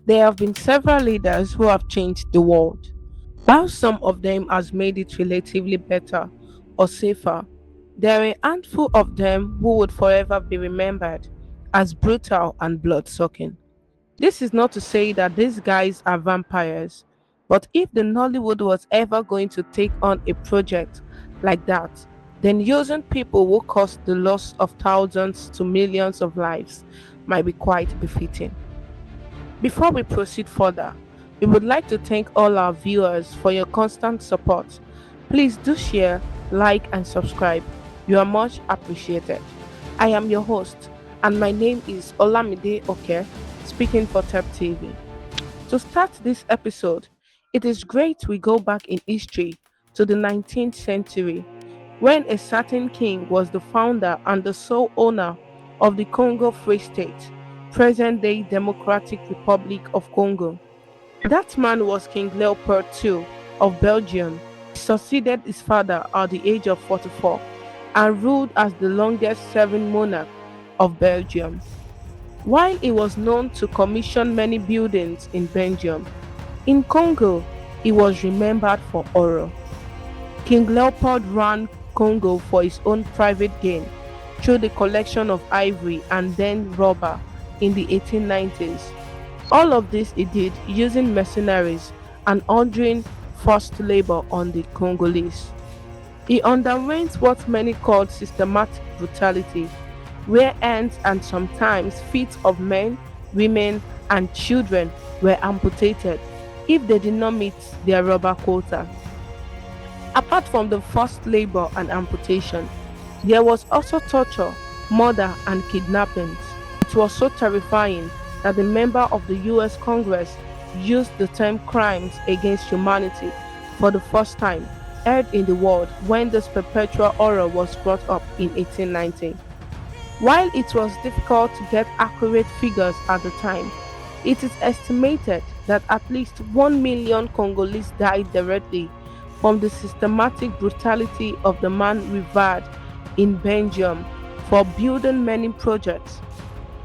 There have been several leaders who have changed the world. While some of them has made it relatively better or safer, there are a handful of them who would forever be remembered as brutal and blood-sucking. This is not to say that these guys are vampires, but if the Nollywood was ever going to take on a project like that, then using people who caused the loss of thousands to millions of lives might be quite befitting. Before we proceed further, we would like to thank all our viewers for your constant support. Please do share, like, and subscribe. You are much appreciated. I am your host, and my name is Olamide Oke, speaking for Teptv. To start this episode, it is great we go back in history to the 19th century when a certain king was the founder and the sole owner of the Congo Free State, present-day Democratic Republic of Congo. That man was King Leopold II of Belgium. He succeeded his father at the age of 44 and ruled as the longest-serving monarch of Belgium. While he was known to commission many buildings in Belgium, in Congo, he was remembered for horror. King Leopold ran Congo for his own private gain through the collection of ivory and then rubber in the 1890s. All of this he did using mercenaries and ordering forced labor on the Congolese. He underwent what many called systematic brutality, where hands and sometimes feet of men, women, and children were amputated if they did not meet their rubber quota. Apart from the forced labor and amputation, there was also torture, murder, and kidnappings. It was so terrifying that a member of the US Congress used the term crimes against humanity for the first time heard in the world when this perpetual horror was brought up in 1890. While it was difficult to get accurate figures at the time, it is estimated that at least 1 million Congolese died directly from the systematic brutality of the man revered in Belgium for building many projects.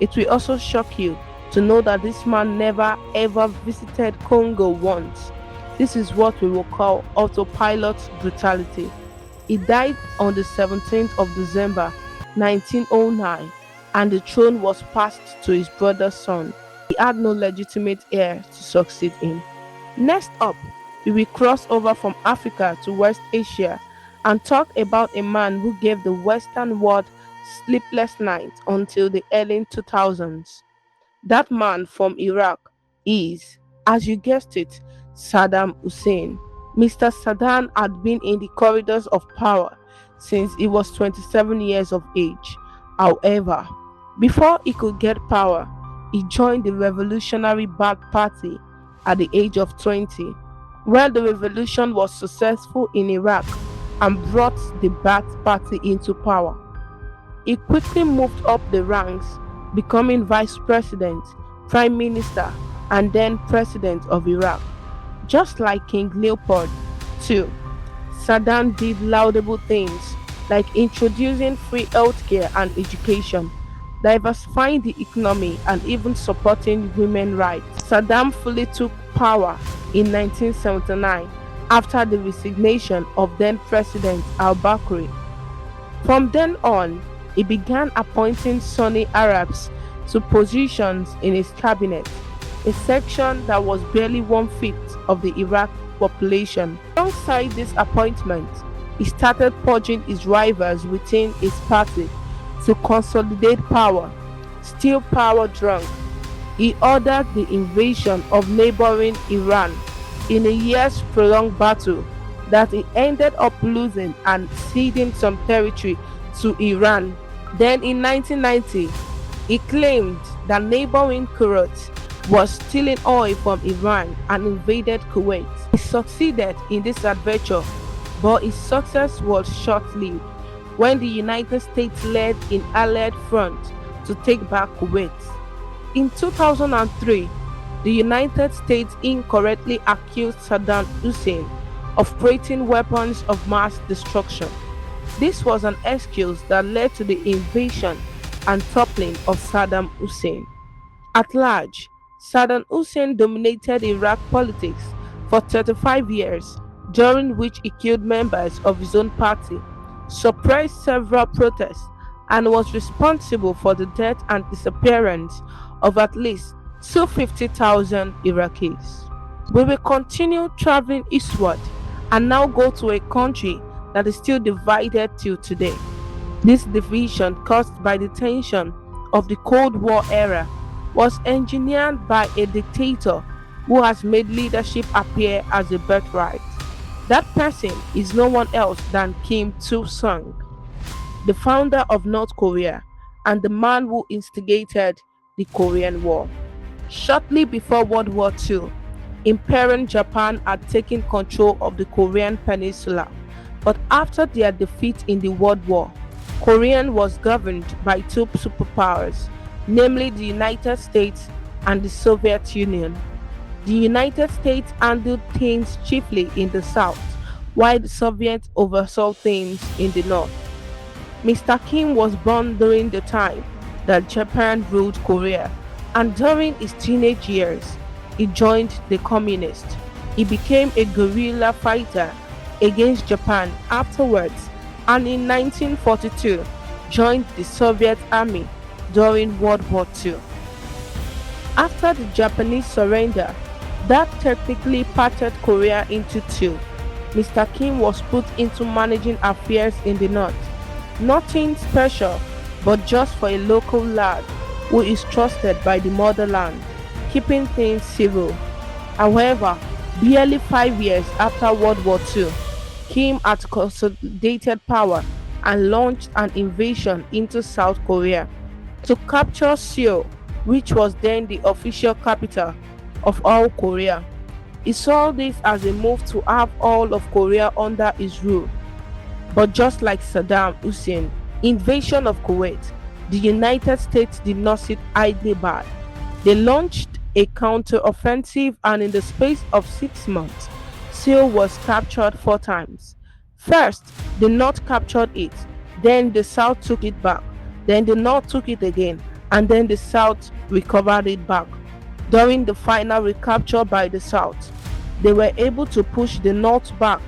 It will also shock you to know that this man never ever visited Congo once. This is what we will call autopilot brutality. He died on the 17th of December 1909 and the throne was passed to his brother's son. He had no legitimate heir to succeed him. Next up, we will cross over from Africa to West Asia and talk about a man who gave the Western world sleepless nights until the early 2000s. That man from Iraq is, as you guessed it, Saddam Hussein. Mr. Saddam had been in the corridors of power since he was 27 years of age. However, before he could get power, he joined the Revolutionary Ba'ath Party at the age of 20. When the revolution was successful in Iraq and brought the Ba'ath Party into power, he quickly moved up the ranks, becoming vice president, prime minister, and then president of Iraq. Just like King Leopold II, Saddam did laudable things like introducing free healthcare and education, diversifying the economy, and even supporting women's rights. Saddam fully took power in 1979 after the resignation of then President al-Bakri. From then on, he began appointing Sunni Arabs to positions in his cabinet, a section that was barely 1/5 of the Iraq population. Alongside this appointment, he started purging his rivals within his party to consolidate power. Still power drunk, he ordered the invasion of neighboring Iran in a year's prolonged battle that he ended up losing and ceding some territory to Iran. Then in 1990, he claimed that neighboring Kuwait was stealing oil from Iran and invaded Kuwait. He succeeded in this adventure, but his success was short-lived when the United States led an allied front to take back Kuwait. In 2003, the United States incorrectly accused Saddam Hussein of creating weapons of mass destruction. This was an excuse that led to the invasion and toppling of Saddam Hussein. At large, Saddam Hussein dominated Iraq politics for 35 years, during which he killed members of his own party, suppressed several protests, and was responsible for the death and disappearance of at least 250,000 Iraqis. We will continue traveling eastward and now go to a country that is still divided till today. This division, caused by the tension of the Cold War era, was engineered by a dictator who has made leadership appear as a birthright. That person is no one else than Kim Il-sung, the founder of North Korea and the man who instigated the Korean War. Shortly before World War II, Imperial Japan had taken control of the Korean Peninsula, but after their defeat in the World War, Korea was governed by two superpowers, namely the United States and the Soviet Union. The United States handled things chiefly in the south, while the Soviets oversaw things in the north. Mr. Kim was born during the time that Japan ruled Korea, and during his teenage years, he joined the communists. He became a guerrilla fighter against Japan afterwards, and in 1942 joined the Soviet Army during World War II. After the Japanese surrender, that technically parted Korea into two, Mr. Kim was put into managing affairs in the north. Nothing special, but just for a local lad who is trusted by the motherland, keeping things civil. However, barely 5 years after World War II, Kim had consolidated power and launched an invasion into South Korea to capture Seoul, which was then the official capital of all Korea. He saw this as a move to have all of Korea under his rule. But just like Saddam Hussein invasion of Kuwait, the United States did not sit idly by. They launched a counter-offensive, and in the space of 6 months, Seoul was captured 4 times. First, the North captured it, then the South took it back, then the North took it again, and then the South recovered it back. During the final recapture by the South, they were able to push the North back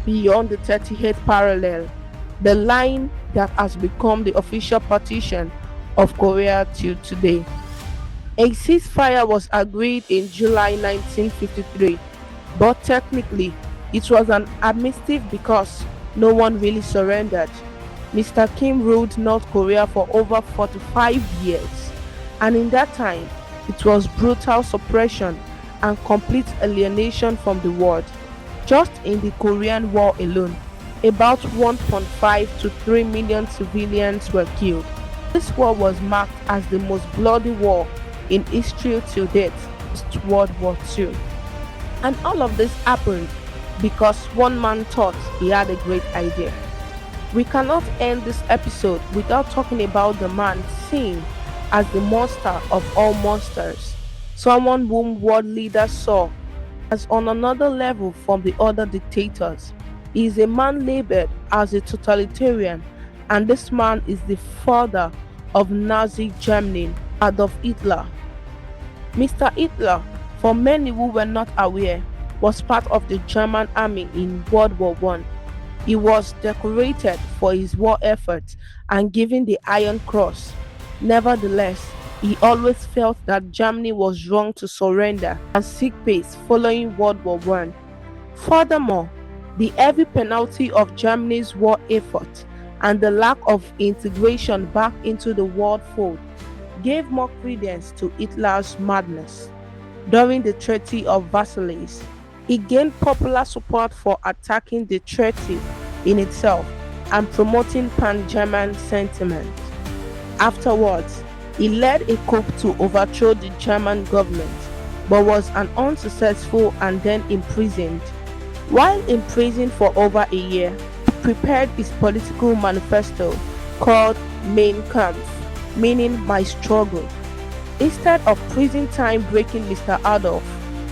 beyond the 38th parallel, the line that has become the official partition of Korea till today. A ceasefire was agreed in July 1953, but technically it was an armistice because no one really surrendered. Mr. Kim ruled North Korea for over 45 years, and in that time, it was brutal suppression and complete alienation from the world. Just in the Korean War alone, about 1.5 to 3 million civilians were killed. This war was marked as the most bloody war in history till date, post World War II. And all of this happened because one man thought he had a great idea. We cannot end this episode without talking about the man seen as the monster of all monsters, someone whom world leaders saw as on another level from the other dictators. He is a man labeled as a totalitarian, and this man is the father of Nazi Germany, Adolf Hitler. Mr. Hitler, for many who were not aware, was part of the German army in World War I. He was decorated for his war efforts and given the Iron Cross. Nevertheless, he always felt that Germany was wrong to surrender and seek peace following World War I. Furthermore, the heavy penalty of Germany's war effort and the lack of integration back into the world fold gave more credence to Hitler's madness. During the Treaty of Versailles, he gained popular support for attacking the treaty in itself and promoting pan-German sentiment. Afterwards, he led a coup to overthrow the German government, but was unsuccessful and then imprisoned. While in prison for over a year, he prepared his political manifesto called Mein Kampf, meaning my struggle. Instead of prison time breaking Mr. Adolf,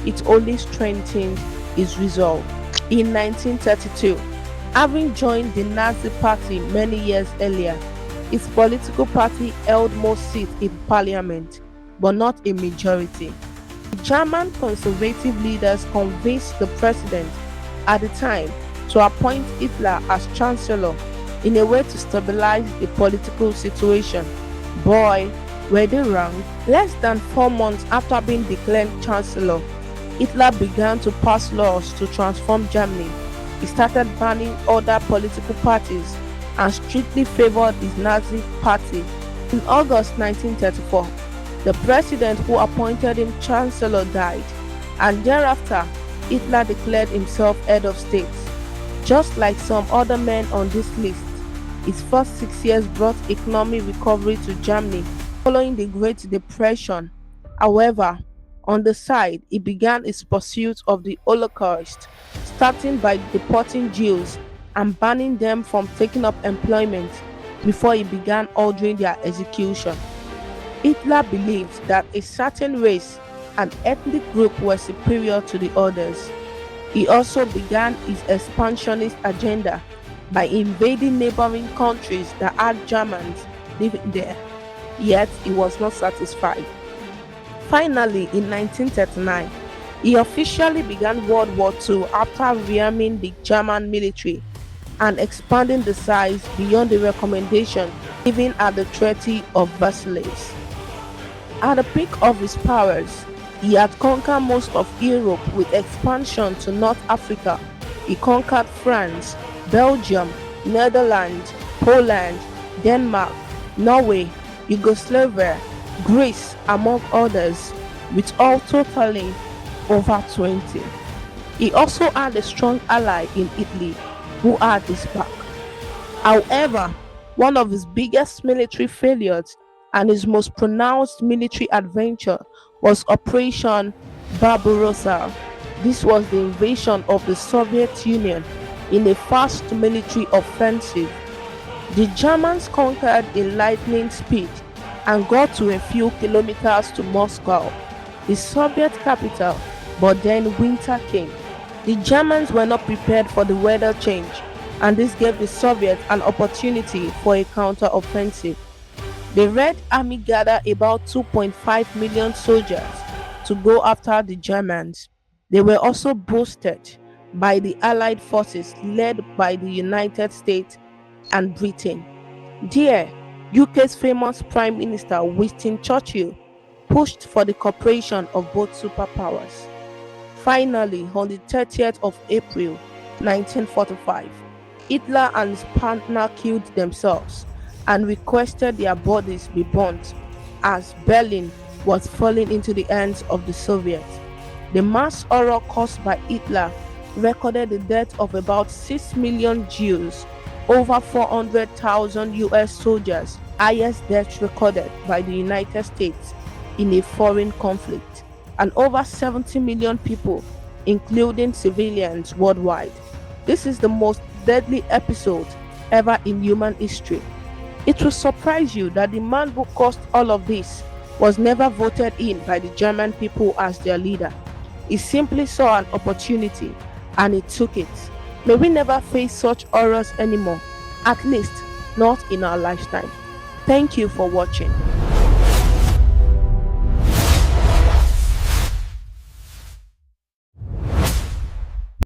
it only strengthened his resolve. In 1932, having joined the Nazi Party many years earlier, his political party held most seats in parliament, but not a majority. German conservative leaders convinced the president at the time to appoint Hitler as chancellor in a way to stabilize the political situation. Boy, were they wrong. Less than 4 months after being declared chancellor, Hitler began to pass laws to transform Germany. He started banning other political parties and strictly favored his Nazi party. In August 1934, the president who appointed him chancellor died, and thereafter Hitler declared himself head of state. Just like some other men on this list, his first 6 years brought economic recovery to Germany following the Great Depression. However, on the side, he began his pursuit of the Holocaust, starting by deporting Jews and banning them from taking up employment before he began ordering their execution. Hitler believed that a certain race and ethnic group were superior to the others. He also began his expansionist agenda by invading neighboring countries that had Germans living there. Yet he was not satisfied. Finally, in 1939, he officially began World War II after rearming the German military and expanding the size beyond the recommendation given at the Treaty of Versailles. At the peak of his powers, he had conquered most of Europe with expansion to North Africa. He conquered France, Belgium, Netherlands, Poland, Denmark, Norway, Yugoslavia, Greece, among others, with all totaling over 20. He also had a strong ally in Italy who had his back. However, one of his biggest military failures and his most pronounced military adventure was Operation Barbarossa. This was the invasion of the Soviet Union in a fast military offensive. The Germans conquered in lightning speed and got to a few kilometers to Moscow, the Soviet capital, but then winter came. The Germans were not prepared for the weather change, and this gave the Soviets an opportunity for a counter-offensive. The Red Army gathered about 2.5 million soldiers to go after the Germans. They were also boosted by the Allied forces led by the United States and Britain. There, UK's famous Prime Minister Winston Churchill pushed for the cooperation of both superpowers. Finally, on the 30th of April 1945, Hitler and his partner killed themselves and requested their bodies be burnt as Berlin was falling into the hands of the Soviets. The mass horror caused by Hitler recorded the death of about 6 million Jews, over 400,000 US soldiers, highest deaths recorded by the United States in a foreign conflict, and over 70 million people, including civilians worldwide. This is the most deadly episode ever in human history. It will surprise you that the man who caused all of this was never voted in by the German people as their leader. He simply saw an opportunity and he took it. May we never face such horrors anymore, at least not in our lifetime. Thank you for watching.